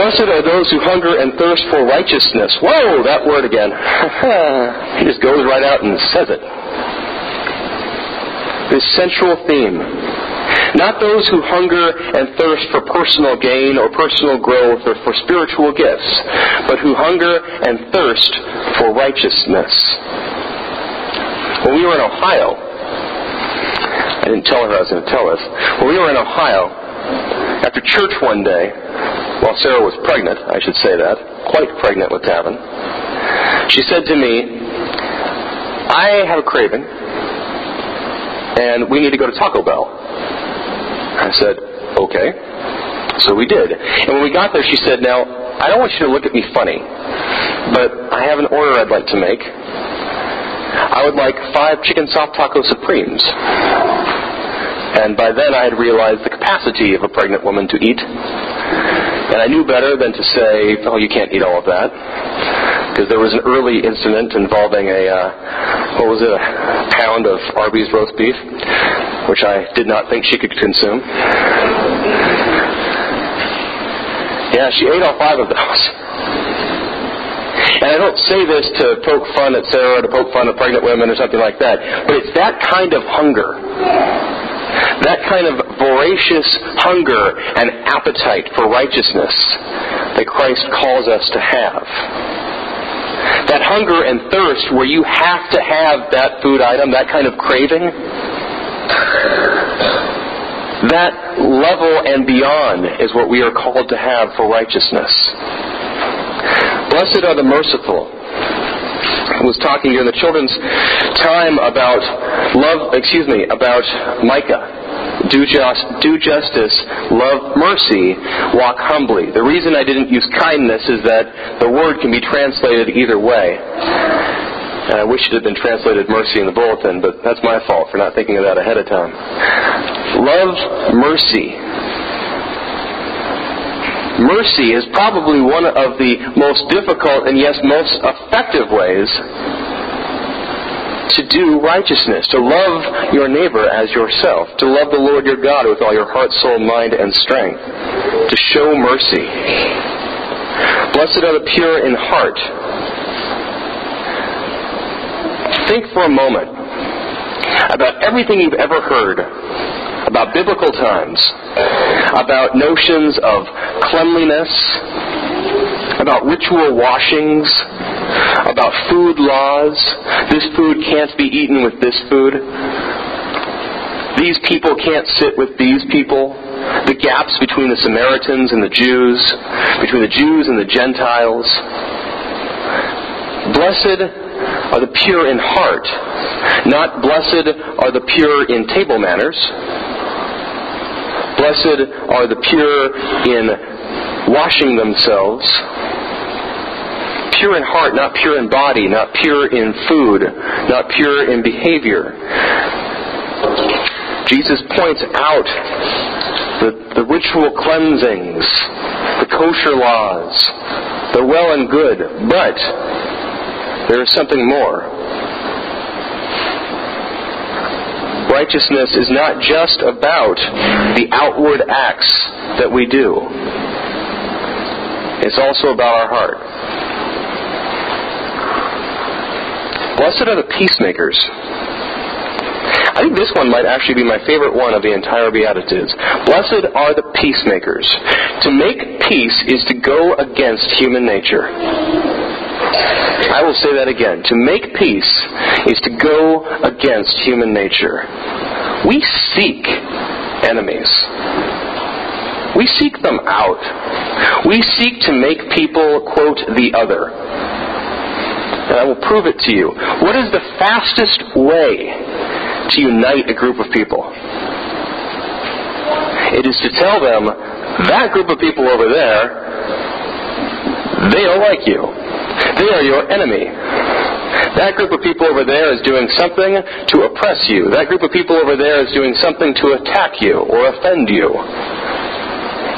Blessed are those who hunger and thirst for righteousness. Whoa, that word again. He just goes right out and says it. This central theme. Not those who hunger and thirst for personal gain or personal growth or for spiritual gifts, but who hunger and thirst for righteousness. When we were in Ohio, I didn't tell her I was going to tell this. When we were in Ohio, after church one day, while Sarah was pregnant, I should say that, quite pregnant with Tavin, she said to me, I have a craving, and we need to go to Taco Bell. I said, okay. So we did. And when we got there, she said, now, I don't want you to look at me funny, but I have an order I'd like to make. I would like 5 chicken soft taco supremes. And by then I had realized the capacity of a pregnant woman to eat. And I knew better than to say, oh, you can't eat all of that. Because there was an early incident involving a pound of Arby's roast beef, which I did not think she could consume. Yeah, she ate all 5 of those. And I don't say this to poke fun at Sarah or to poke fun at pregnant women or something like that, but it's that kind of hunger, that kind of voracious hunger and appetite for righteousness that Christ calls us to have. That hunger and thirst where you have to have that food item, that kind of craving, that level and beyond is what we are called to have for righteousness. Blessed are the merciful. I was talking during the children's time about Micah. Do justice, love mercy, walk humbly. The reason I didn't use kindness is that the word can be translated either way. And I wish it had been translated mercy in the bulletin, but that's my fault for not thinking of that ahead of time. Love mercy. Mercy is probably one of the most difficult and yes, most effective ways to do righteousness, to love your neighbor as yourself, to love the Lord your God with all your heart, soul, mind, and strength, to show mercy. Blessed are the pure in heart. Think for a moment about everything you've ever heard about biblical times, about notions of cleanliness, about ritual washings, about food laws. This food can't be eaten with this food. These people can't sit with these people. The gaps between the Samaritans and the Jews, between the Jews and the Gentiles. Blessed are the pure in heart, not blessed are the pure in table manners. Blessed are the pure in washing themselves. Pure in heart, not pure in body, not pure in food, not pure in behavior. Jesus points out the ritual cleansings, the kosher laws. They're well and good, but there is something more. Righteousness is not just about the outward acts that we do. It's also about our heart. Blessed are the peacemakers. I think this one might actually be my favorite one of the entire Beatitudes. Blessed are the peacemakers. To make peace is to go against human nature. I will say that again. To make peace is to go against human nature. We seek enemies. We seek them out. We seek to make people, quote, the other. And I will prove it to you. What is the fastest way to unite a group of people? It is to tell them, that group of people over there, they don't like you. They are your enemy. That group of people over there is doing something to oppress you. That group of people over there is doing something to attack you or offend you.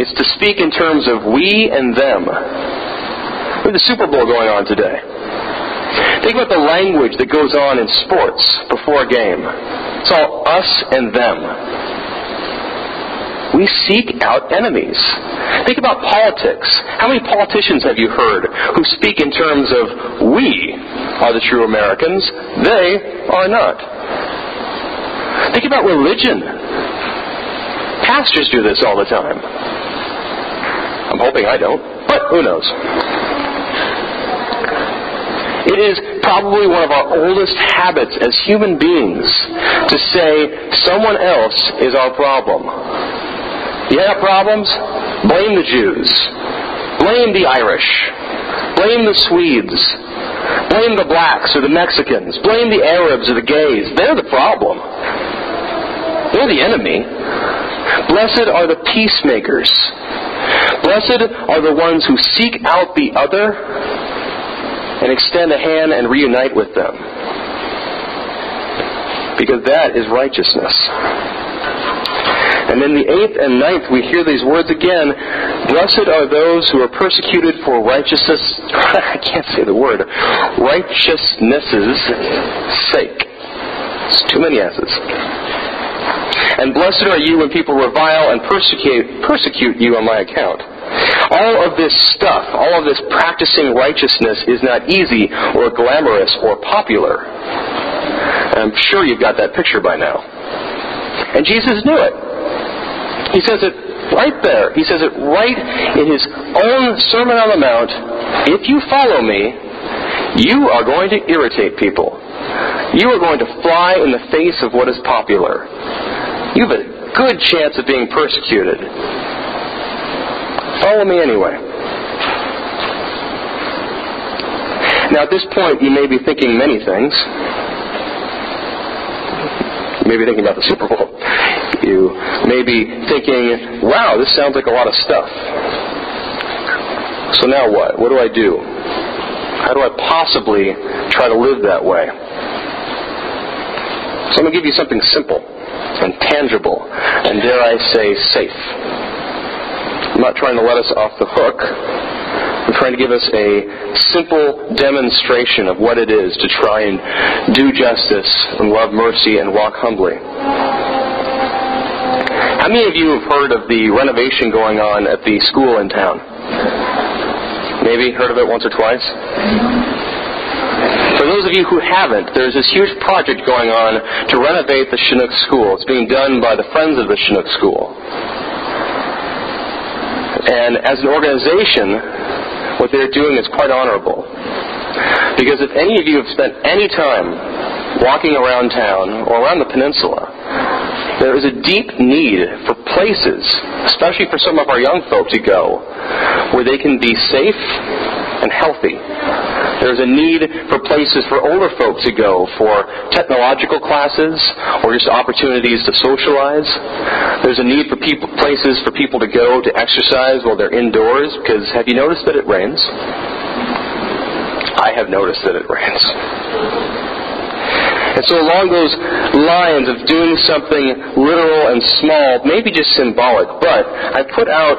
It's to speak in terms of we and them. We have the Super Bowl going on today. Think about the language that goes on in sports before a game. It's all us and them. we seek out enemies. Think about politics. How many politicians have you heard who speak in terms of, we are the true Americans, they are not? Think about religion. Pastors do this all the time. I'm hoping I don't, but who knows? It is probably one of our oldest habits as human beings to say someone else is our problem. You have problems? Blame the Jews. Blame the Irish. Blame the Swedes. Blame the blacks or the Mexicans. Blame the Arabs or the gays. They're the problem. They're the enemy. Blessed are the peacemakers. Blessed are the ones who seek out the other and extend a hand and reunite with them. Because that is righteousness. And in the 8th and 9th, we hear these words again. Blessed are those who are persecuted for righteousness. I can't say the word. Righteousness' sake. It's too many S's. And blessed are you when people revile and persecute you on my account. All of this stuff, all of this practicing righteousness is not easy or glamorous or popular. And I'm sure you've got that picture by now. And Jesus knew it. He says it right there. He says it right in his own Sermon on the Mount. If you follow me, you are going to irritate people. You are going to fly in the face of what is popular. You have a good chance of being persecuted. Follow me anyway. Now at this point, you may be thinking many things. You may be thinking about the Super Bowl. You may be thinking, wow, this sounds like a lot of stuff. So now what? What do I do? How do I possibly try to live that way? So I'm going to give you something simple and tangible and, dare I say, safe. I'm not trying to let us off the hook. I'm trying to give us a simple demonstration of what it is to try and do justice and love mercy and walk humbly. How many of you have heard of the renovation going on at the school in town? Maybe heard of it once or twice? For those of you who haven't, there's this huge project going on to renovate the Chinook school. It's being done by the Friends of the Chinook school. And as an organization, what they're doing is quite honorable. Because if any of you have spent any time walking around town or around the peninsula, there is a deep need for places, especially for some of our young folk to go, where they can be safe and healthy. There's a need for places for older folk to go for technological classes or just opportunities to socialize. There's a need for places for people to go to exercise while they're indoors, because have you noticed that it rains? I have noticed that it rains. And so along those lines of doing something literal and small, maybe just symbolic, but I put out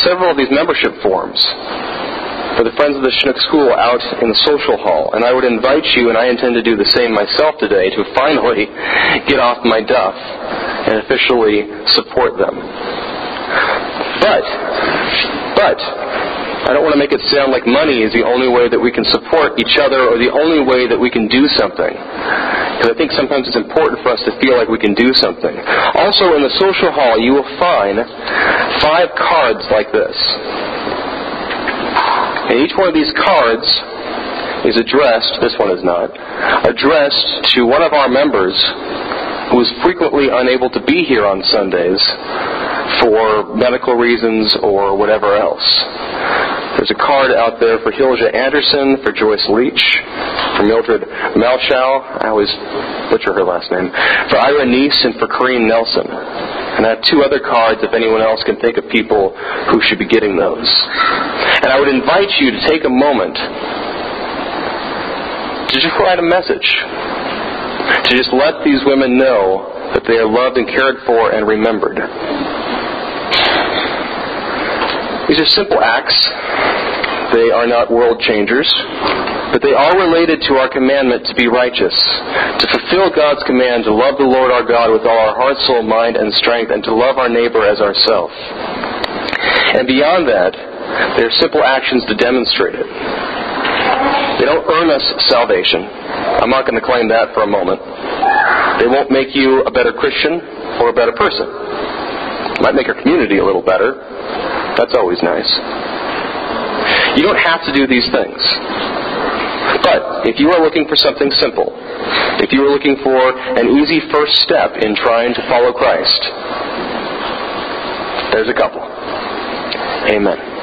several of these membership forms for the Friends of the Chinook School out in the social hall. And I would invite you, and I intend to do the same myself today, to finally get off my duff and officially support them. But I don't want to make it sound like money is the only way that we can support each other or the only way that we can do something. Because I think sometimes it's important for us to feel like we can do something. Also, in the social hall, you will find 5 cards like this. And each one of these cards is addressed, this one is not, addressed to one of our members who is frequently unable to be here on Sundays for medical reasons or whatever else. There's a card out there for Hilja Anderson, for Joyce Leach, for Mildred Malchow, I always butcher her last name, for Ira Neese, and for Corrine Nelson. And I have 2 other cards if anyone else can think of people who should be getting those. And I would invite you to take a moment to just write a message, to just let these women know that they are loved and cared for and remembered. These are simple acts. They are not world changers. but they are related to our commandment to be righteous, to fulfill God's command to love the Lord our God with all our heart, soul, mind, and strength, and to love our neighbor as ourselves. And beyond that, they're simple actions to demonstrate it. They don't earn us salvation. I'm not going to claim that for a moment. They won't make you a better Christian or a better person. It might make our community a little better. That's always nice. You don't have to do these things. But if you are looking for something simple, if you are looking for an easy first step in trying to follow Christ, there's a couple. Amen.